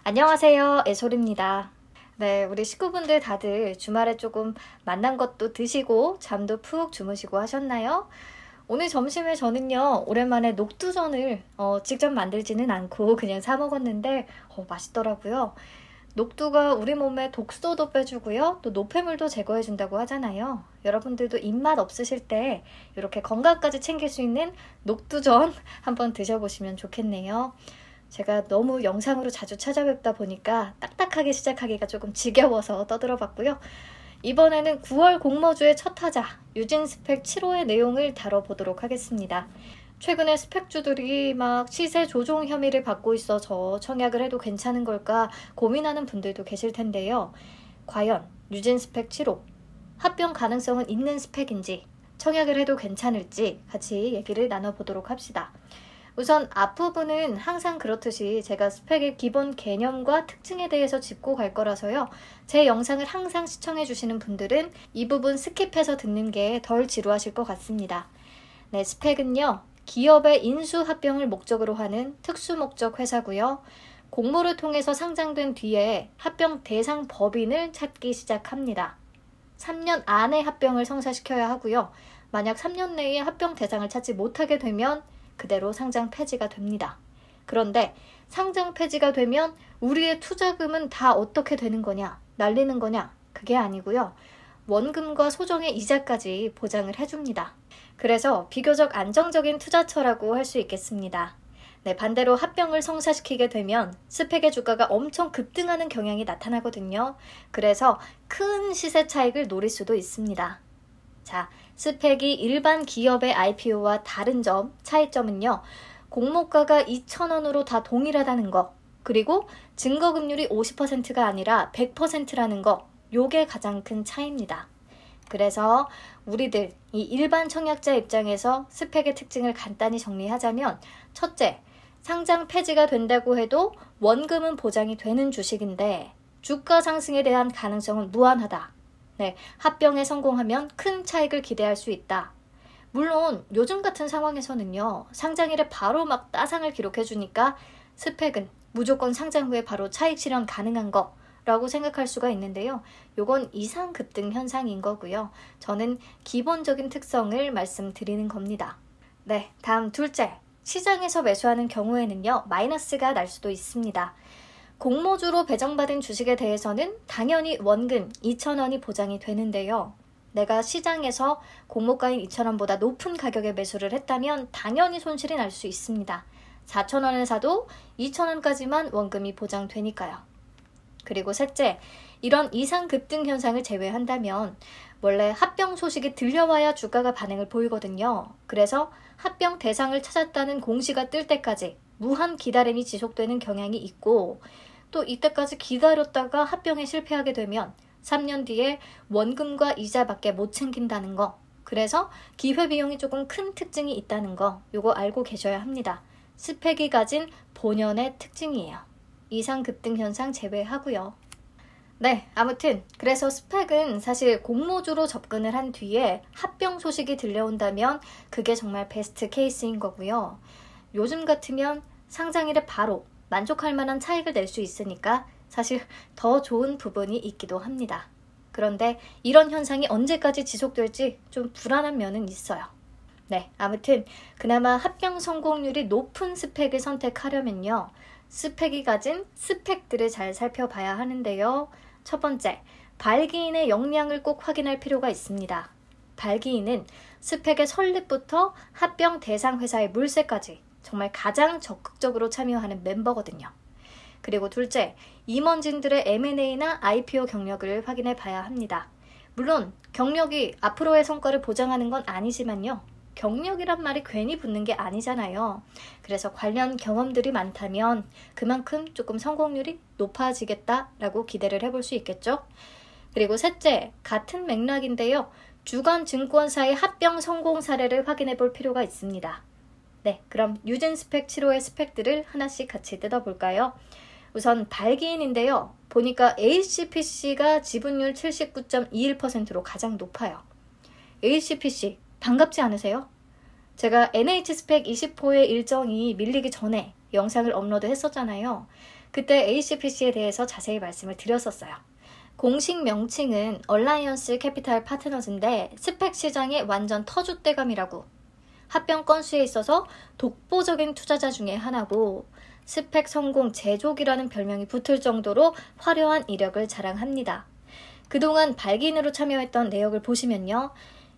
안녕하세요, 애솔입니다. 네, 우리 식구분들 다들 주말에 조금 만난 것도 드시고 잠도 푹 주무시고 하셨나요? 오늘 점심에 저는요, 오랜만에 녹두전을 직접 만들지는 않고 그냥 사 먹었는데 맛있더라고요. 녹두가 우리 몸에 독소도 빼주고요, 또 노폐물도 제거해준다고 하잖아요. 여러분들도 입맛 없으실 때 이렇게 건강까지 챙길 수 있는 녹두전 한번 드셔보시면 좋겠네요. 제가 너무 영상으로 자주 찾아뵙다 보니까 딱딱하게 시작하기가 조금 지겨워서 떠들어봤고요. 이번에는 9월 공모주의 첫 타자 유진 스펙 7호의 내용을 다뤄보도록 하겠습니다. 최근에 스펙주들이 막 시세 조종 혐의를 받고 있어서 청약을 해도 괜찮은 걸까 고민하는 분들도 계실 텐데요. 과연 유진 스펙 7호 합병 가능성은 있는 스펙인지 청약을 해도 괜찮을지 같이 얘기를 나눠보도록 합시다. 우선 앞부분은 항상 그렇듯이 제가 스펙의 기본 개념과 특징에 대해서 짚고 갈 거라서요. 제 영상을 항상 시청해주시는 분들은 이 부분 스킵해서 듣는 게 덜 지루하실 것 같습니다. 네, 스펙은요. 기업의 인수 합병을 목적으로 하는 특수목적 회사고요. 공모를 통해서 상장된 뒤에 합병 대상 법인을 찾기 시작합니다. 3년 안에 합병을 성사시켜야 하고요. 만약 3년 내에 합병 대상을 찾지 못하게 되면 그대로 상장 폐지가 됩니다. 그런데 상장 폐지가 되면 우리의 투자금은 다 어떻게 되는 거냐? 날리는 거냐? 그게 아니고요. 원금과 소정의 이자까지 보장을 해줍니다. 그래서 비교적 안정적인 투자처라고 할 수 있겠습니다. 네, 반대로 합병을 성사시키게 되면 스펙의 주가가 엄청 급등하는 경향이 나타나거든요. 그래서 큰 시세 차익을 노릴 수도 있습니다. 자, 스펙이 일반 기업의 IPO와 다른 점, 차이점은요. 공모가가 2,000원으로 다 동일하다는 거, 그리고 증거금률이 50%가 아니라 100%라는 거, 요게 가장 큰 차이입니다. 그래서 우리들, 이 일반 청약자 입장에서 스펙의 특징을 간단히 정리하자면 첫째, 상장 폐지가 된다고 해도 원금은 보장이 되는 주식인데 주가 상승에 대한 가능성은 무한하다. 네, 합병에 성공하면 큰 차익을 기대할 수 있다. 물론 요즘 같은 상황에서는요. 상장일에 바로 막 따상을 기록해주니까 스펙은 무조건 상장 후에 바로 차익 실현 가능한 거라고 생각할 수가 있는데요. 요건 이상 급등 현상인 거고요. 저는 기본적인 특성을 말씀드리는 겁니다. 네, 다음 둘째. 시장에서 매수하는 경우에는요. 마이너스가 날 수도 있습니다. 공모주로 배정받은 주식에 대해서는 당연히 원금 2,000원이 보장이 되는데요. 내가 시장에서 공모가인 2,000원보다 높은 가격에 매수를 했다면 당연히 손실이 날 수 있습니다. 4,000원에 사도 2,000원까지만 원금이 보장되니까요. 그리고 셋째, 이런 이상 급등 현상을 제외한다면 원래 합병 소식이 들려와야 주가가 반응을 보이거든요. 그래서 합병 대상을 찾았다는 공시가 뜰 때까지 무한 기다림이 지속되는 경향이 있고 또 이때까지 기다렸다가 합병에 실패하게 되면 3년 뒤에 원금과 이자밖에 못 챙긴다는 거. 그래서 기회비용이 조금 큰 특징이 있다는 거 요거 알고 계셔야 합니다. 스펙이 가진 본연의 특징이에요. 이상 급등 현상 제외하고요. 네, 아무튼 그래서 스펙은 사실 공모주로 접근을 한 뒤에 합병 소식이 들려온다면 그게 정말 베스트 케이스인 거고요. 요즘 같으면 상장일에 바로 만족할 만한 차익을 낼 수 있으니까 사실 더 좋은 부분이 있기도 합니다. 그런데 이런 현상이 언제까지 지속될지 좀 불안한 면은 있어요. 네, 아무튼 그나마 합병 성공률이 높은 스펙을 선택하려면요. 스펙이 가진 스펙들을 잘 살펴봐야 하는데요. 첫 번째, 발기인의 역량을 꼭 확인할 필요가 있습니다. 발기인은 스펙의 설립부터 합병 대상 회사의 물세까지 정말 가장 적극적으로 참여하는 멤버거든요. 그리고 둘째, 임원진들의 M&A나 IPO 경력을 확인해 봐야 합니다. 물론 경력이 앞으로의 성과를 보장하는 건 아니지만요. 경력이란 말이 괜히 붙는 게 아니잖아요. 그래서 관련 경험들이 많다면 그만큼 조금 성공률이 높아지겠다라고 기대를 해볼 수 있겠죠. 그리고 셋째, 같은 맥락인데요. 주간 증권사의 합병 성공 사례를 확인해 볼 필요가 있습니다. 네, 그럼 유진 스펙 7호의 스펙들을 하나씩 같이 뜯어볼까요? 우선 발기인인데요. 보니까 HCPC가 지분율 79.21%로 가장 높아요. HCPC 반갑지 않으세요? 제가 NH스펙 20호의 일정이 밀리기 전에 영상을 업로드 했었잖아요. 그때 ACPC에 대해서 자세히 말씀을 드렸었어요. 공식 명칭은 얼라이언스 캐피탈 파트너즈인데 스펙 시장의 완전 터줏대감이라고. 합병 건수에 있어서 독보적인 투자자 중에 하나고 스펙 성공 제조기라는 별명이 붙을 정도로 화려한 이력을 자랑합니다. 그동안 발기인으로 참여했던 내역을 보시면요.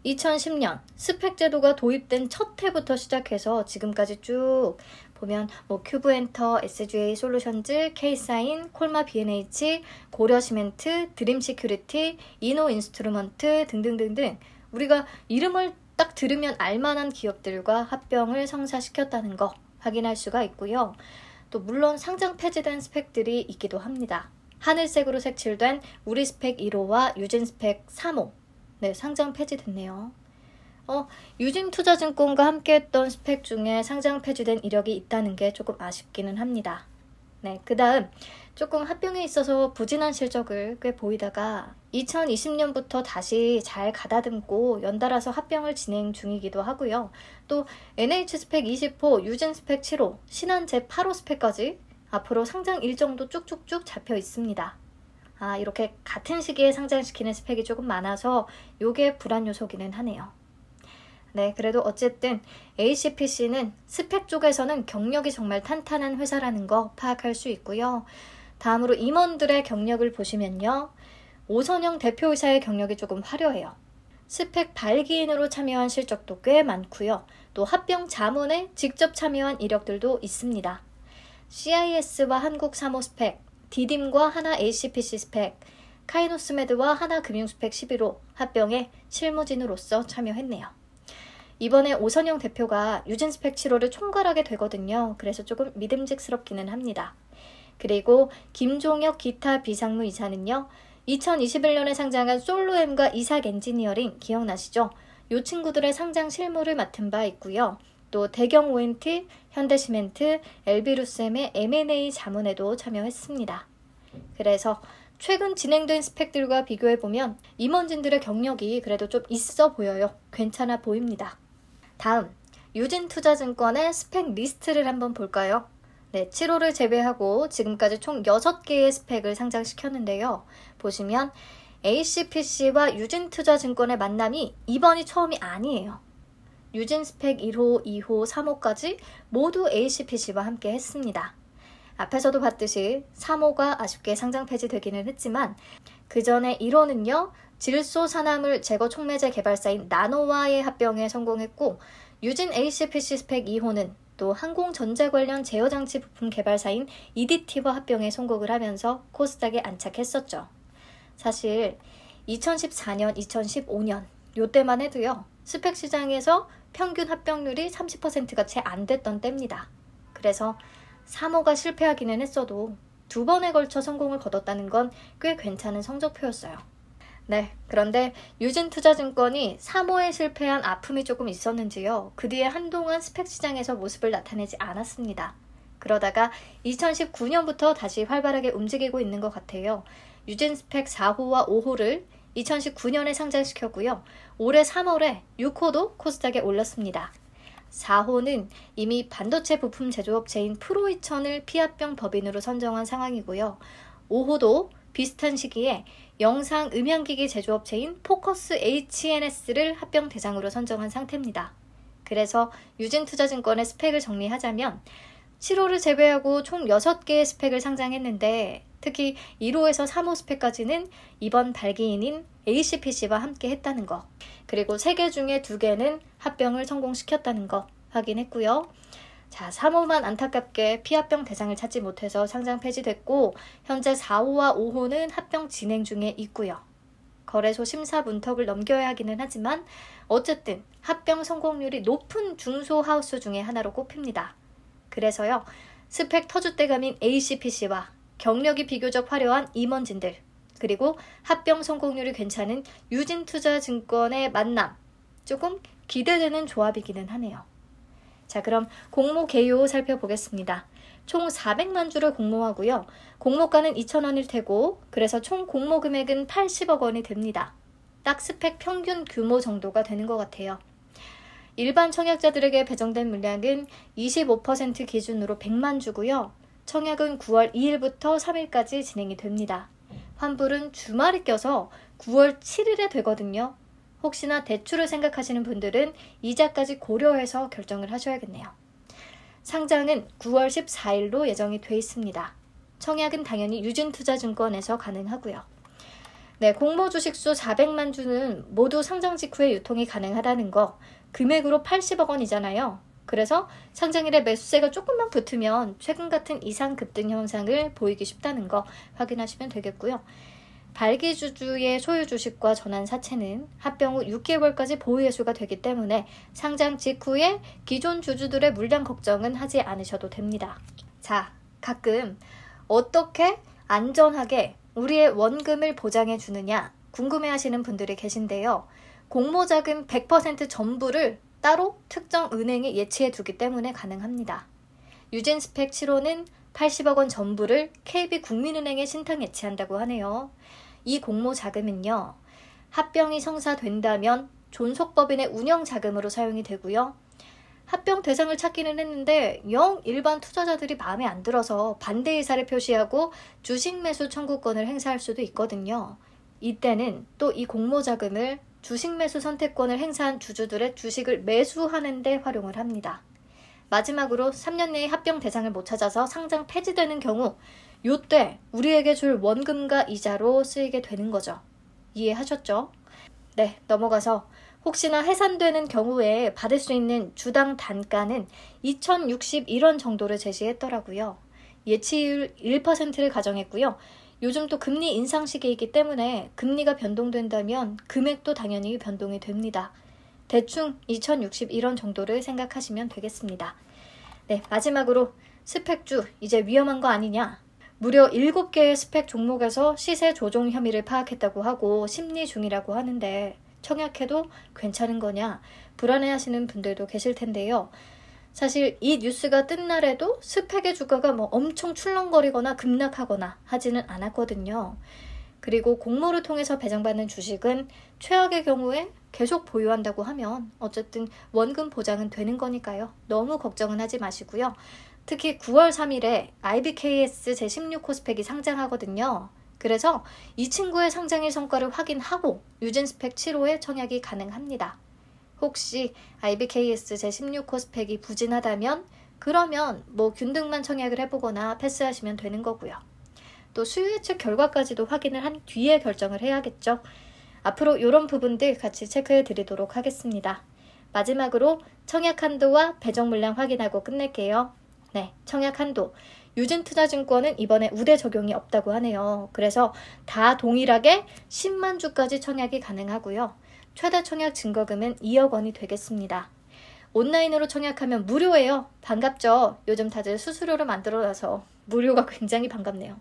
2010년 스펙 제도가 도입된 첫 해부터 시작해서 지금까지 쭉 보면 큐브엔터, SGA 솔루션즈, K사인, 콜마 B&H, 고려시멘트, 드림시큐리티, 이노인스트루먼트 등등등등 우리가 이름을 딱 들으면 알만한 기업들과 합병을 성사시켰다는 거 확인할 수가 있고요. 또 물론 상장 폐지된 스펙들이 있기도 합니다. 하늘색으로 색칠된 우리 스펙 1호와 유진 스펙 3호 네, 상장 폐지됐네요. 유진투자증권과 함께했던 스펙 중에 상장 폐지된 이력이 있다는 게 조금 아쉽기는 합니다. 네, 그 다음 조금 합병에 있어서 부진한 실적을 꽤 보이다가 2020년부터 다시 잘 가다듬고 연달아서 합병을 진행 중이기도 하고요. 또 NH 스펙 20호, 유진 스펙 7호, 신한제 8호 스펙까지 앞으로 상장 일정도 쭉쭉쭉 잡혀 있습니다. 이렇게 같은 시기에 상장시키는 스펙이 조금 많아서 요게 불안 요소기는 하네요. 네, 그래도 어쨌든 ACPC는 스펙 쪽에서는 경력이 정말 탄탄한 회사라는 거 파악할 수 있고요. 다음으로 임원들의 경력을 보시면요. 오선영 대표이사의 경력이 조금 화려해요. 스펙 발기인으로 참여한 실적도 꽤 많고요. 또 합병 자문에 직접 참여한 이력들도 있습니다. CIS와 한국 사모 스펙, 디딤과 하나 ACPC 스펙, 카이노스메드와 하나 금융 스펙 11호 합병에 실무진으로서 참여했네요. 이번에 오선영 대표가 유진 스펙 7호를 총괄하게 되거든요. 그래서 조금 믿음직스럽기는 합니다. 그리고 김종혁 기타 비상무 이사는요. 2021년에 상장한 솔로엠과 이삭 엔지니어링 기억나시죠? 이 친구들의 상장 실무를 맡은 바 있고요. 또 대경 OMT, 현대시멘트, LB루셈의 M&A 자문에도 참여했습니다. 그래서 최근 진행된 스펙들과 비교해보면 임원진들의 경력이 그래도 좀 있어 보여요. 괜찮아 보입니다. 다음, 유진투자증권의 스펙 리스트를 한번 볼까요? 네, 7호를 제외하고 지금까지 총 6개의 스펙을 상장시켰는데요. 보시면 ACPC와 유진투자증권의 만남이 이번이 처음이 아니에요. 유진 스펙 1호, 2호, 3호까지 모두 ACPC와 함께 했습니다. 앞에서도 봤듯이 3호가 아쉽게 상장 폐지되기는 했지만 그 전에 1호는요. 질소 산화물 제거 촉매제 개발사인 나노와의 합병에 성공했고 유진 ACPC 스펙 2호는 또 항공전자 관련 제어장치 부품 개발사인 EDT와 합병에 성공을 하면서 코스닥에 안착했었죠. 사실 2014년, 2015년 요때만 해도요. 스펙 시장에서 평균 합병률이 30%가 채 안 됐던 때입니다. 그래서 3호가 실패하기는 했어도 2번에 걸쳐 성공을 거뒀다는 건 꽤 괜찮은 성적표였어요. 네, 그런데 유진투자증권이 3호에 실패한 아픔이 조금 있었는지요. 그 뒤에 한동안 스펙 시장에서 모습을 나타내지 않았습니다. 그러다가 2019년부터 다시 활발하게 움직이고 있는 것 같아요. 유진 스펙 4호와 5호를 2019년에 상장시켰고요. 올해 3월에 6호도 코스닥에 올랐습니다. 4호는 이미 반도체 부품 제조업체인 프로이천을 피합병 법인으로 선정한 상황이고요. 5호도 비슷한 시기에 영상 음향기기 제조업체인 포커스 HNS를 합병 대상으로 선정한 상태입니다. 그래서 유진투자증권의 스펙을 정리하자면 7호를 제외하고 총 6개의 스펙을 상장했는데 특히 1호에서 3호 스펙까지는 이번 발기인인 ACPC와 함께 했다는 거, 그리고 3개 중에 2개는 합병을 성공시켰다는 거 확인했고요. 자, 3호만 안타깝게 피합병 대상을 찾지 못해서 상장 폐지됐고 현재 4호와 5호는 합병 진행 중에 있고요. 거래소 심사 문턱을 넘겨야 하기는 하지만 어쨌든 합병 성공률이 높은 중소하우스 중에 하나로 꼽힙니다. 그래서요. 스펙 터줏대감인 ACPC와 경력이 비교적 화려한 임원진들, 그리고 합병 성공률이 괜찮은 유진투자증권의 만남, 조금 기대되는 조합이기는 하네요. 자, 그럼 공모 개요 살펴보겠습니다. 총 400만 주를 공모하고요. 공모가는 2,000원일 테고 그래서 총 공모 금액은 80억 원이 됩니다. 딱 스펙 평균 규모 정도가 되는 것 같아요. 일반 청약자들에게 배정된 물량은 25% 기준으로 100만 주고요. 청약은 9월 2일부터 3일까지 진행이 됩니다. 환불은 주말이 껴서 9월 7일에 되거든요. 혹시나 대출을 생각하시는 분들은 이자까지 고려해서 결정을 하셔야겠네요. 상장은 9월 14일로 예정이 돼 있습니다. 청약은 당연히 유진투자증권에서 가능하고요. 네, 공모주식수 400만 주는 모두 상장 직후에 유통이 가능하다는 거, 금액으로 80억 원이잖아요. 그래서 상장일에 매수세가 조금만 붙으면 최근 같은 이상 급등 현상을 보이기 쉽다는 거 확인하시면 되겠고요. 발기주주의 소유 주식과 전환 사채는 합병 후 6개월까지 보유예수가 되기 때문에 상장 직후에 기존 주주들의 물량 걱정은 하지 않으셔도 됩니다. 자, 가끔 어떻게 안전하게 우리의 원금을 보장해 주느냐 궁금해하시는 분들이 계신데요. 공모자금 100% 전부를 따로 특정 은행에 예치해 두기 때문에 가능합니다. 유진 스펙 7호는 80억 원 전부를 KB국민은행에 신탁 예치한다고 하네요. 이 공모자금은요, 합병이 성사된다면 존속법인의 운영자금으로 사용이 되고요. 합병 대상을 찾기는 했는데 영 일반 투자자들이 마음에 안 들어서 반대 의사를 표시하고 주식 매수 청구권을 행사할 수도 있거든요. 이때는 또 이 공모자금을 주식 매수 선택권을 행사한 주주들의 주식을 매수하는 데 활용을 합니다. 마지막으로 3년 내에 합병 대상을 못 찾아서 상장 폐지되는 경우 요때 우리에게 줄 원금과 이자로 쓰이게 되는 거죠. 이해하셨죠? 네, 넘어가서 혹시나 해산되는 경우에 받을 수 있는 주당 단가는 2,061원 정도를 제시했더라고요. 예치율 1%를 가정했고요. 요즘 또 금리 인상 시기이기 때문에 금리가 변동된다면 금액도 당연히 변동이 됩니다. 대충 2,061원 정도를 생각하시면 되겠습니다. 네, 마지막으로 스펙주 이제 위험한 거 아니냐? 무려 7개의 스펙 종목에서 시세 조종 혐의를 파악했다고 하고 심리 중이라고 하는데 청약해도 괜찮은 거냐 불안해하시는 분들도 계실 텐데요. 사실 이 뉴스가 뜬 날에도 스펙의 주가가 엄청 출렁거리거나 급락하거나 하지는 않았거든요. 그리고 공모를 통해서 배정받는 주식은 최악의 경우에 계속 보유한다고 하면 어쨌든 원금 보장은 되는 거니까요. 너무 걱정은 하지 마시고요. 특히 9월 3일에 IBKS 제16 코스펙이 상장하거든요. 그래서 이 친구의 상장일 성과를 확인하고 유진 스펙 7호에 청약이 가능합니다. 혹시 IBKS 제16 코스펙이 부진하다면 그러면 균등만 청약을 해보거나 패스하시면 되는 거고요. 또 수요 예측 결과까지도 확인을 한 뒤에 결정을 해야겠죠. 앞으로 이런 부분들 같이 체크해 드리도록 하겠습니다. 마지막으로 청약 한도와 배정 물량 확인하고 끝낼게요. 네, 청약 한도. 유진투자증권은 이번에 우대 적용이 없다고 하네요. 그래서 다 동일하게 10만 주까지 청약이 가능하고요. 최다 청약 증거금은 2억 원이 되겠습니다. 온라인으로 청약하면 무료예요. 반갑죠? 요즘 다들 수수료를 만들어놔서 무료가 굉장히 반갑네요.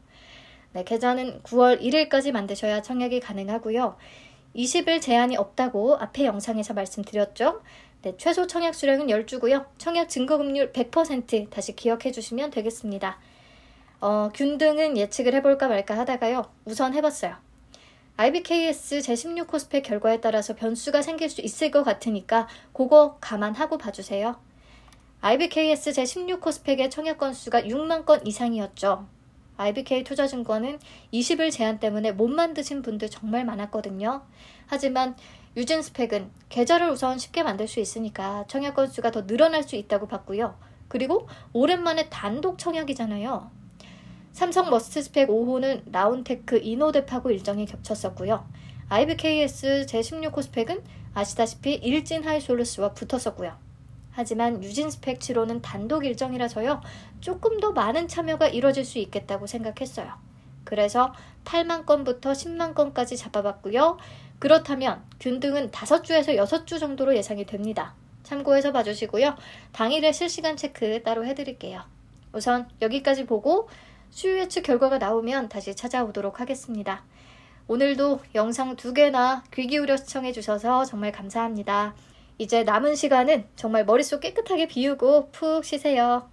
네, 계좌는 9월 1일까지 만드셔야 청약이 가능하고요. 20일 제한이 없다고 앞에 영상에서 말씀드렸죠? 네, 최소 청약 수량은 10주고요. 청약 증거금률 100% 다시 기억해 주시면 되겠습니다. 균등은 예측을 해볼까 말까 하다가요. 우선 해봤어요. IBKS 제16 코스펙 결과에 따라서 변수가 생길 수 있을 것 같으니까 그거 감안하고 봐주세요. IBKS 제16 코스펙의 청약 건수가 6만 건 이상이었죠. IBK 투자증권은 20일 제한 때문에 못 만드신 분들 정말 많았거든요. 하지만 유진 스펙은 계좌를 우선 쉽게 만들 수 있으니까 청약 건수가 더 늘어날 수 있다고 봤고요. 그리고 오랜만에 단독 청약이잖아요. 삼성 머스트 스펙 5호는 라운테크 이노뎁하고 일정이 겹쳤었고요. IBKS 제16 코스펙은 아시다시피 일진 하이솔루스와 붙었었고요. 하지만 유진 스펙 7호는 단독 일정이라서요. 조금 더 많은 참여가 이뤄질 수 있겠다고 생각했어요. 그래서 8만 건부터 10만 건까지 잡아봤고요. 그렇다면 균등은 5주에서 6주 정도로 예상이 됩니다. 참고해서 봐주시고요. 당일에 실시간 체크 따로 해드릴게요. 우선 여기까지 보고 수요 예측 결과가 나오면 다시 찾아오도록 하겠습니다. 오늘도 영상 2개나 귀 기울여 시청해주셔서 정말 감사합니다. 이제 남은 시간은 정말 머릿속 깨끗하게 비우고 푹 쉬세요.